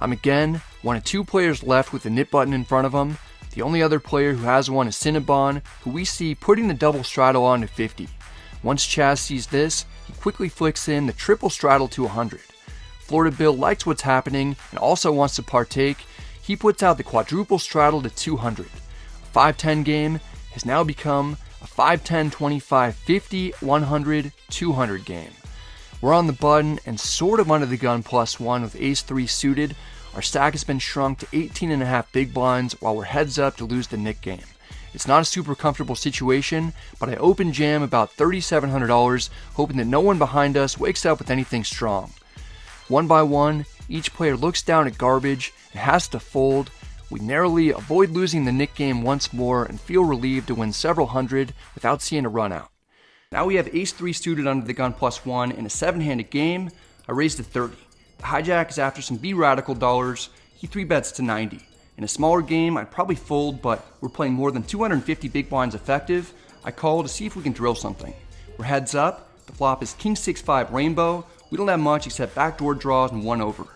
I'm again one of 2 players left with the nip button in front of them. The only other player who has one is Cinnabon, who we see putting the double straddle on to 50. Once Chaz sees this, he quickly flicks in the triple straddle to 100. Florida Bill likes what's happening and also wants to partake. He puts out the quadruple straddle to 200. A 5-10 game has now become a 5-10, 25, 50, 100, 200 game. We're on the button and sort of under the gun +1 with ace-3 suited. Our stack has been shrunk to 18.5 big blinds while we're heads up to lose the nick game. It's not a super comfortable situation, but I open jam about $3,700, hoping that no one behind us wakes up with anything strong. One by one, each player looks down at garbage and has to fold. We narrowly avoid losing the nick game once more and feel relieved to win several hundred without seeing a run out. Now we have ace-3 suited under the gun +1 in a 7-handed game. I raised to 30. The hijack is after some B-radical dollars. He 3-bets to 90. In a smaller game, I'd probably fold, but we're playing more than 250 big blinds effective. I call to see if we can drill something. We're heads up. The flop is king 6-5 rainbow. We don't have much except backdoor draws and 1 over.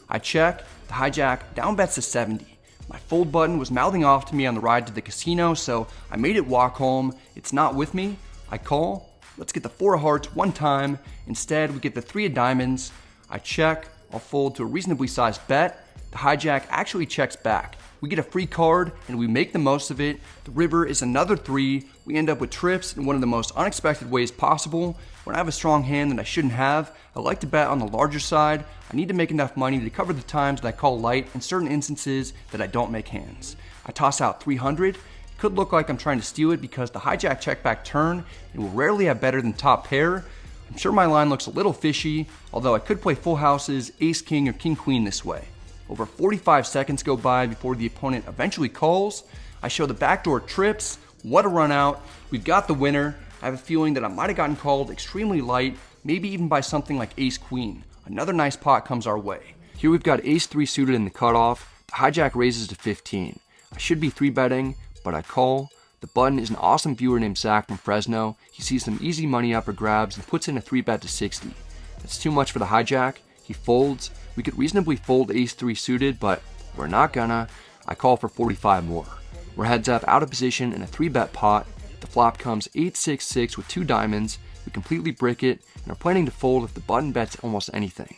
I check. The hijack down bets to 70. My fold button was mouthing off to me on the ride to the casino, so I made it walk home. It's not with me. I call. Let's get the 4 of hearts one time. Instead, we get the 3 of diamonds. I check. I'll fold to a reasonably sized bet. The hijack actually checks back. We get a free card and we make the most of it. The river is another 3. We end up with trips in one of the most unexpected ways possible. When I have a strong hand that I shouldn't have, I like to bet on the larger side. I need to make enough money to cover the times that I call light and certain instances that I don't make hands. I toss out 300. It could look like I'm trying to steal it because the hijack check back turn and will rarely have better than top pair. I'm sure my line looks a little fishy, although I could play full houses, ace king or king queen this way. Over 45 seconds go by before the opponent eventually calls. I show the backdoor trips. What a run out. We've got the winner. I have a feeling that I might have gotten called extremely light, maybe even by something like ace queen. Another nice pot comes our way. Here we've got ace-3 suited in the cutoff. The hijack raises to 15. I should be 3-betting, but I call. The button is an awesome viewer named Zach from Fresno. He sees some easy money up for grabs and puts in a 3-bet to 60. That's too much for the hijack. He folds. We could reasonably fold ace-3 suited, but we're not gonna. I call for 45 more. We're heads up out of position in a 3-bet pot. The flop comes 8-6-6 with 2 diamonds. We completely brick it and are planning to fold if the button bets almost anything.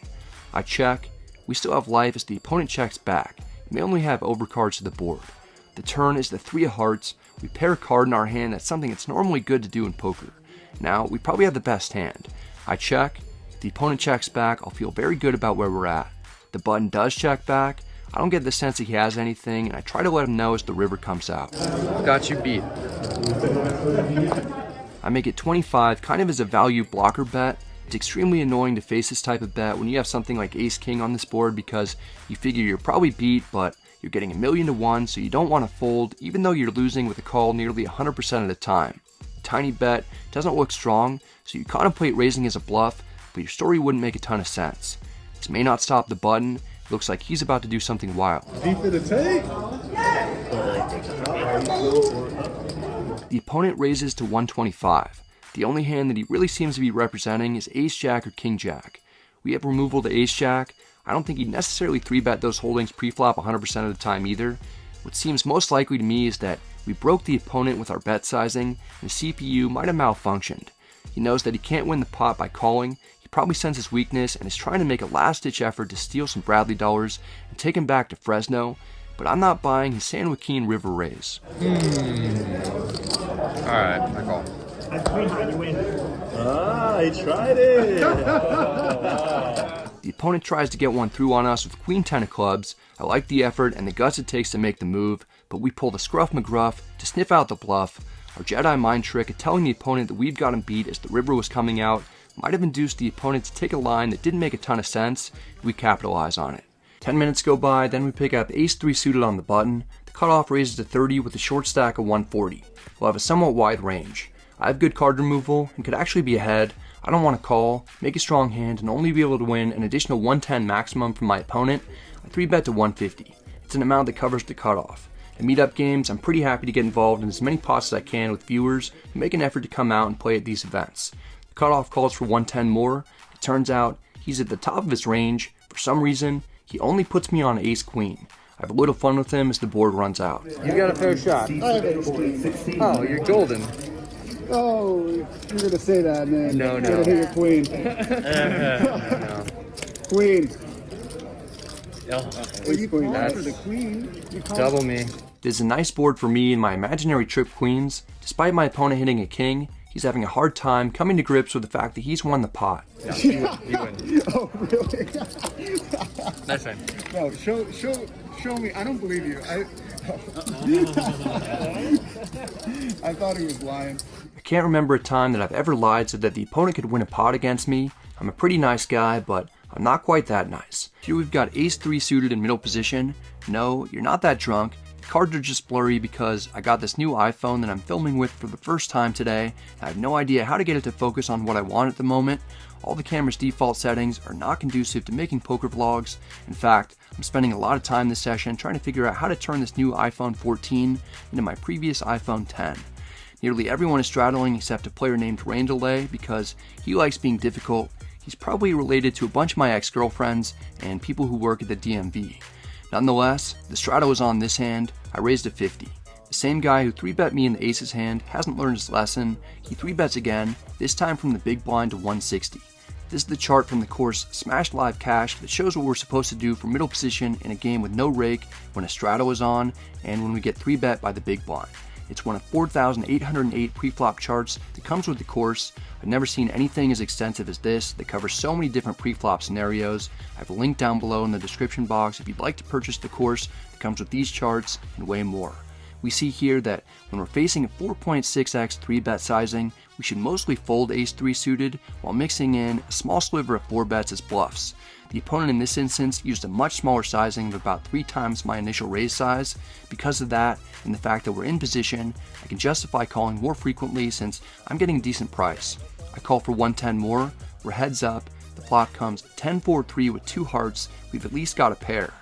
I check. We still have life as the opponent checks back. We may only have overcards to the board. The turn is the 3 of hearts. We pair a card in our hand. That's something that's normally good to do in poker. Now, we probably have the best hand. I check. If the opponent checks back, I'll feel very good about where we're at. The button does check back. I don't get the sense that he has anything, and I try to let him know as the river comes out. Got you beat. I make it 25, kind of as a value blocker bet. It's extremely annoying to face this type of bet when you have something like ace-king on this board because you figure you're probably beat, but you're getting 1,000,000 to 1, so you don't want to fold, even though you're losing with a call nearly 100% of the time. Tiny bet doesn't look strong, so you contemplate raising as a bluff, but your story wouldn't make a ton of sense. This may not stop the button. It looks like he's about to do something wild. Deep for the take. The opponent raises to 125. The only hand that he really seems to be representing is ace-jack or king-jack. We have removal to ace-jack. I don't think he'd necessarily 3-bet those holdings pre-flop 100% of the time either. What seems most likely to me is that we broke the opponent with our bet sizing, and the CPU might have malfunctioned. He knows that he can't win the pot by calling. He probably senses weakness and is trying to make a last-ditch effort to steal some Bradley dollars and take him back to Fresno, but I'm not buying his San Joaquin River raise. Alright, I call. He tried it. The opponent tries to get one through on us with queen 10 of clubs. I like the effort and the guts it takes to make the move, but we pull the scruff McGruff to sniff out the bluff. Our Jedi mind trick of telling the opponent that we'd got him beat as the river was coming out might have induced the opponent to take a line that didn't make a ton of sense. We capitalize on it. 10 minutes go by, then we pick up ace-3 suited on the button. The cutoff raises to 30 with a short stack of 140. We'll have a somewhat wide range. I have good card removal and could actually be ahead. I don't want to call, make a strong hand, and only be able to win an additional 110 maximum from my opponent. I 3-bet to 150. It's an amount that covers the cutoff. In meetup games, I'm pretty happy to get involved in as many pots as I can with viewers who make an effort to come out and play at these events. The cutoff calls for 110 more. It turns out he's at the top of his range. For some reason, He only puts me on ace-queen. I have a little fun with him as the board runs out. You got a fair shot. I have ace-queen. Oh, you're golden. Oh, you're going to say that, man. No. You're going to hit your queen. No. Queen. Oh, You called That's- for the queen. You called double me. This is a nice board for me and my imaginary trip queens. Despite my opponent hitting a king, he's having a hard time coming to grips with the fact that he's won the pot. Yeah, you win. Oh, really? Nice one. No, show me. I don't believe you. I thought he was lying. I can't remember a time that I've ever lied so that the opponent could win a pot against me. I'm a pretty nice guy, but I'm not quite that nice. Here we've got ace-3 suited in middle position. No, you're not that drunk. The cards are just blurry because I got this new iPhone that I'm filming with for the first time today. I have no idea how to get it to focus on what I want at the moment. All the camera's default settings are not conducive to making poker vlogs. In fact, I'm spending a lot of time this session trying to figure out how to turn this new iPhone 14 into my previous iPhone 10. Nearly everyone is straddling except a player named Randall because he likes being difficult. He's probably related to a bunch of my ex-girlfriends and people who work at the DMV. Nonetheless, the straddle is on this hand. I raised a 50. The same guy who 3-bet me in the aces hand hasn't learned his lesson. He 3-bets again, this time from the big blind to 160. This is the chart from the course Smash Live Cash that shows what we're supposed to do for middle position in a game with no rake when a straddle is on and when we get 3-bet by the big blind. It's one of 4,808 pre-flop charts that comes with the course. I've never seen anything as extensive as this that covers so many different pre-flop scenarios. I have a link down below in the description box if you'd like to purchase the course that comes with these charts and way more. We see here that when we're facing a 4.6x 3-bet sizing, we should mostly fold ace-3 suited while mixing in a small sliver of 4-bets as bluffs. The opponent in this instance used a much smaller sizing of about 3 times my initial raise size. Because of that, and the fact that we're in position, I can justify calling more frequently since I'm getting a decent price. I call for 110 more, we're heads up, the flop comes 10-4-3 with 2 hearts, we've at least got a pair.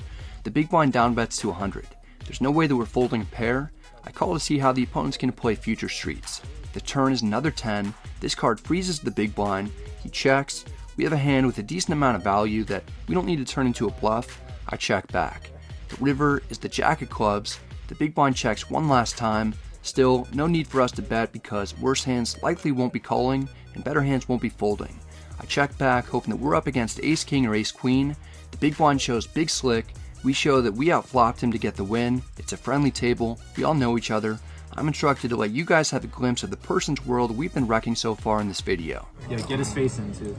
The big blind down bets to 100. There's no way that we're folding a pair. I call to see how the opponent's going to play future streets. The turn is another 10, this card freezes the big blind, he checks. We have a hand with a decent amount of value that we don't need to turn into a bluff. I check back. The river is the jack of clubs. The big blind checks one last time. Still, no need for us to bet because worse hands likely won't be calling and better hands won't be folding. I check back hoping that we're up against ace-king or ace-queen. The big blind shows big slick. We show that we outflopped him to get the win. It's a friendly table. We all know each other. I'm instructed to let you guys have a glimpse of the person's world we've been wrecking so far in this video. Yeah, get his face in too.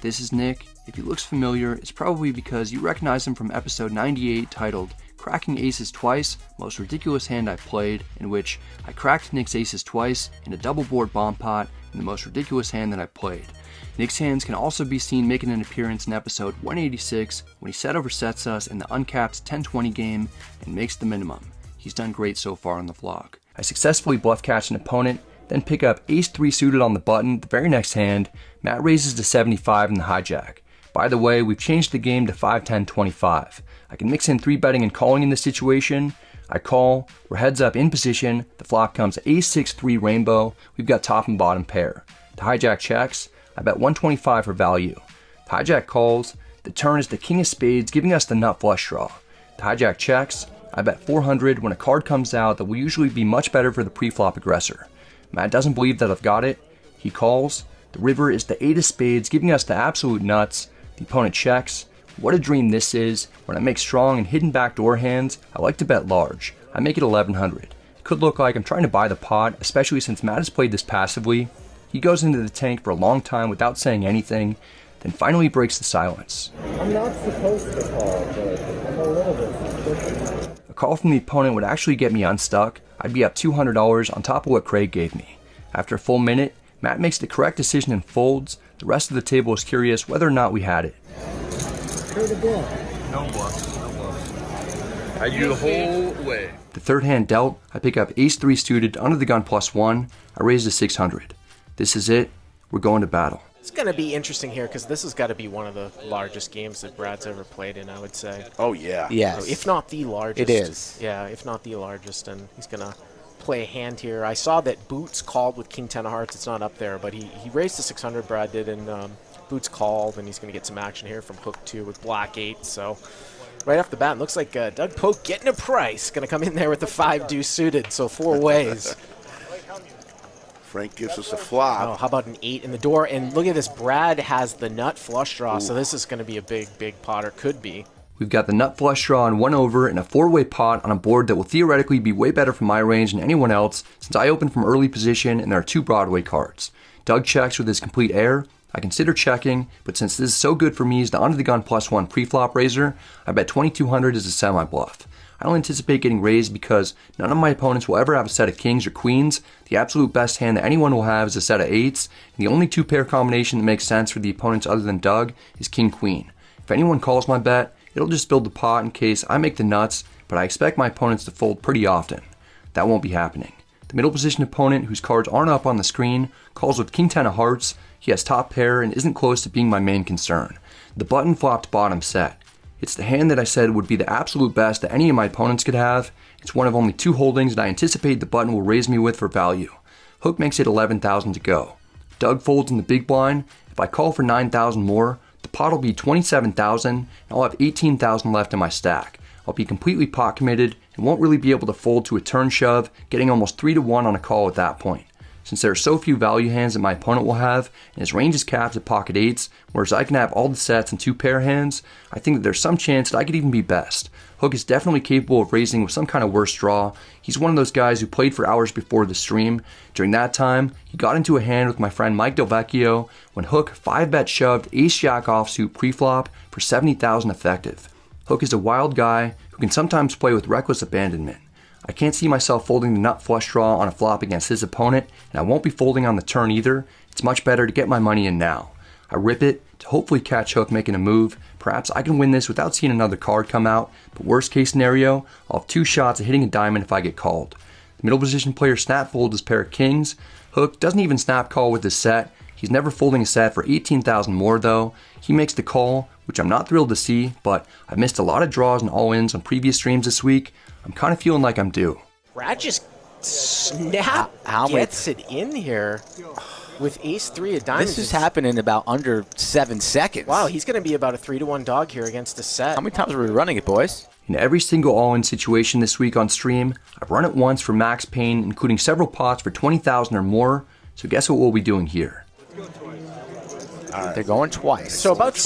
This is Nick. If he looks familiar, it's probably because you recognize him from episode 98 titled Cracking Aces Twice, Most Ridiculous Hand I've Played, in which I cracked Nick's aces twice in a double board bomb pot in the most ridiculous hand that I've played. Nick's hands can also be seen making an appearance in episode 186 when he set oversets us in the uncapped 10-20 game and makes the minimum. He's done great so far on the vlog. I successfully bluff catch an opponent, then pick up ace-3 suited on the button. The very next hand, Matt raises to 75 in the hijack. By the way, we've changed the game to 5-10-25. I can mix in 3-betting and calling in this situation. I call, we're heads up in position, the flop comes ace-6-3 rainbow, we've got top and bottom pair. The hijack checks, I bet 125 for value. The hijack calls, the turn is the king of spades giving us the nut flush draw. The hijack checks, I bet 400 when a card comes out that will usually be much better for the pre-flop aggressor. Matt doesn't believe that I've got it. He calls. The river is the 8 of spades, giving us the absolute nuts. The opponent checks. What a dream this is. When I make strong and hidden backdoor hands, I like to bet large. I make it 1100. It could look like I'm trying to buy the pot, especially since Matt has played this passively. He goes into the tank for a long time without saying anything, then finally breaks the silence. I'm not supposed to call, but I'm a little bit suspicious. A call from the opponent would actually get me unstuck. I'd be up $200 on top of what Craig gave me. After a full minute, Matt makes the correct decision and folds. The rest of the table is curious whether or not we had it. Try the bluff. No bluff. No bluff. I do the whole way. The third hand dealt, I pick up ace-3 suited under the gun +1. I raise to 600. This is it. We're going to battle. It's going to be interesting here because this has got to be one of the largest games that Brad's ever played in, I would say. Oh, yeah. Yes. If not the largest. It is. Yeah, if not the largest. And he's going to play a hand here. I saw that Boots called with King 10 of Hearts. It's not up there, but he raised to 600, Brad did, and Boots called, and he's going to get some action here from Hook 2 with Black 8. So right off the bat, it looks like Doug Polk getting a price. Going to come in there with the 5 deuce suited, so 4 ways. Frank gives us a flop. Oh, how about an 8 in the door? And look at this. Brad has the nut flush draw, so this is going to be a big pot, or could be. We've got the nut flush draw on 1 over and a 4-way pot on a board that will theoretically be way better for my range than anyone else since I open from early position and there are 2 Broadway cards. Doug checks with his complete air. I consider checking, but since this is so good for me as the under the gun +1 pre-flop raiser, I bet 2200 is a semi-bluff. I don't anticipate getting raised because none of my opponents will ever have a set of kings or queens. The absolute best hand that anyone will have is a set of 8s, and the only 2-pair combination that makes sense for the opponents other than Doug is king-queen. If anyone calls my bet, it'll just build the pot in case I make the nuts, but I expect my opponents to fold pretty often. That won't be happening. The middle position opponent, whose cards aren't up on the screen, calls with king 10 of hearts. He has top pair and isn't close to being my main concern. The button flopped bottom set. It's the hand that I said would be the absolute best that any of my opponents could have. It's one of only 2 holdings that I anticipate the button will raise me with for value. Hook makes it 11,000 to go. Doug folds in the big blind. If I call for 9,000 more, the pot will be 27,000 and I'll have 18,000 left in my stack. I'll be completely pot committed and won't really be able to fold to a turn shove, getting almost 3-1 on a call at that point. Since there are so few value hands that my opponent will have, and his range is capped at pocket 8s, whereas I can have all the sets and 2-pair hands, I think that there's some chance that I could even be best. Hook is definitely capable of raising with some kind of worse draw. He's one of those guys who played for hours before the stream. During that time, he got into a hand with my friend Mike Delvecchio when Hook 5-bet shoved ace-jack offsuit pre-flop for 70,000 effective. Hook is a wild guy who can sometimes play with reckless abandonment. I can't see myself folding the nut flush draw on a flop against his opponent, and I won't be folding on the turn either. It's much better to get my money in now. I rip it to hopefully catch Hook making a move. Perhaps I can win this without seeing another card come out, but worst case scenario, I'll have 2 shots at hitting a diamond if I get called. The middle position player snap folds his pair of kings. Hook doesn't even snap call with his set. He's never folding a set for 18,000 more though. He makes the call, which I'm not thrilled to see, but I've missed a lot of draws and all-ins on previous streams this week. I'm kind of feeling like I'm due. Brad just gets it in here with ace-3 of diamonds. This is happening in about under 7 seconds. Wow, he's going to be about a 3-1 dog here against a set. How many times are we running it, boys? In every single all-in situation this week on stream, I've run it once for max pain, including several pots for 20,000 or more, so guess what we'll be doing here? They're going twice. So about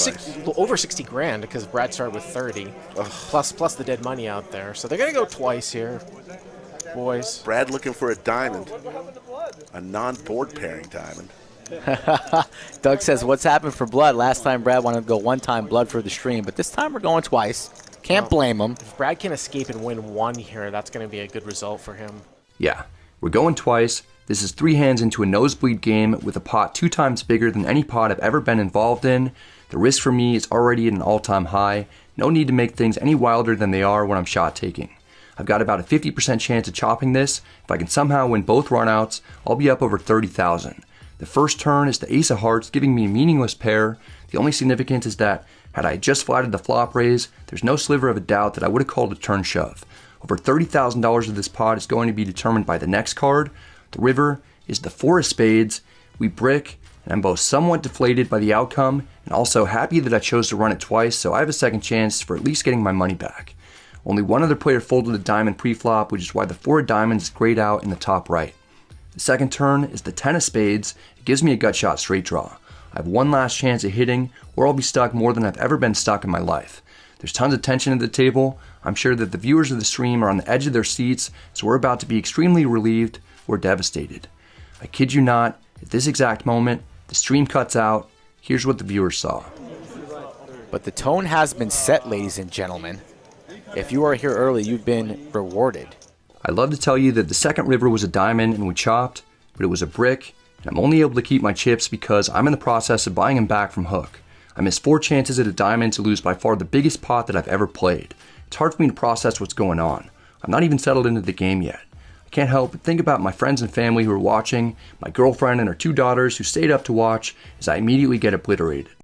over 60 grand because Brad started with 30, plus the dead money out there. So they're going to go twice here, boys. Brad looking for a diamond, a non-board pairing diamond. Doug says, what's happened for blood? Last time Brad wanted to go 1 time blood for the stream, but this time we're going twice. Can't blame him. If Brad can escape and win 1 here, that's going to be a good result for him. Yeah, we're going twice. This is 3 hands into a nosebleed game with a pot 2 times bigger than any pot I've ever been involved in. The risk for me is already at an all-time high. No need to make things any wilder than they are when I'm shot taking. I've got about a 50% chance of chopping this. If I can somehow win both runouts, I'll be up over 30,000. The first turn is the ace of hearts, giving me a meaningless pair. The only significance is that had I just flatted the flop raise, there's no sliver of a doubt that I would have called a turn shove. Over $30,000 of this pot is going to be determined by the next card. The river is the 4 of spades. We brick, and I'm both somewhat deflated by the outcome and also happy that I chose to run it twice, so I have a second chance for at least getting my money back. Only one other player folded a diamond pre-flop, which is why the 4 of diamonds is grayed out in the top right. The second turn is the 10 of spades. It gives me a gut shot straight draw. I have one last chance at hitting, or I'll be stuck more than I've ever been stuck in my life. There's tons of tension at the table. I'm sure that the viewers of the stream are on the edge of their seats, so we're about to be extremely relieved or devastated. I kid you not, at this exact moment, the stream cuts out. Here's what the viewers saw. But the tone has been set, ladies and gentlemen. If you are here early, you've been rewarded. I'd love to tell you that the second river was a diamond and we chopped, but it was a brick, and I'm only able to keep my chips because I'm in the process of buying him back from Hook. I missed 4 chances at a diamond to lose by far the biggest pot that I've ever played. It's hard for me to process what's going on. I'm not even settled into the game yet. Can't help but think about my friends and family who are watching, my girlfriend and her 2 daughters who stayed up to watch as I immediately get obliterated.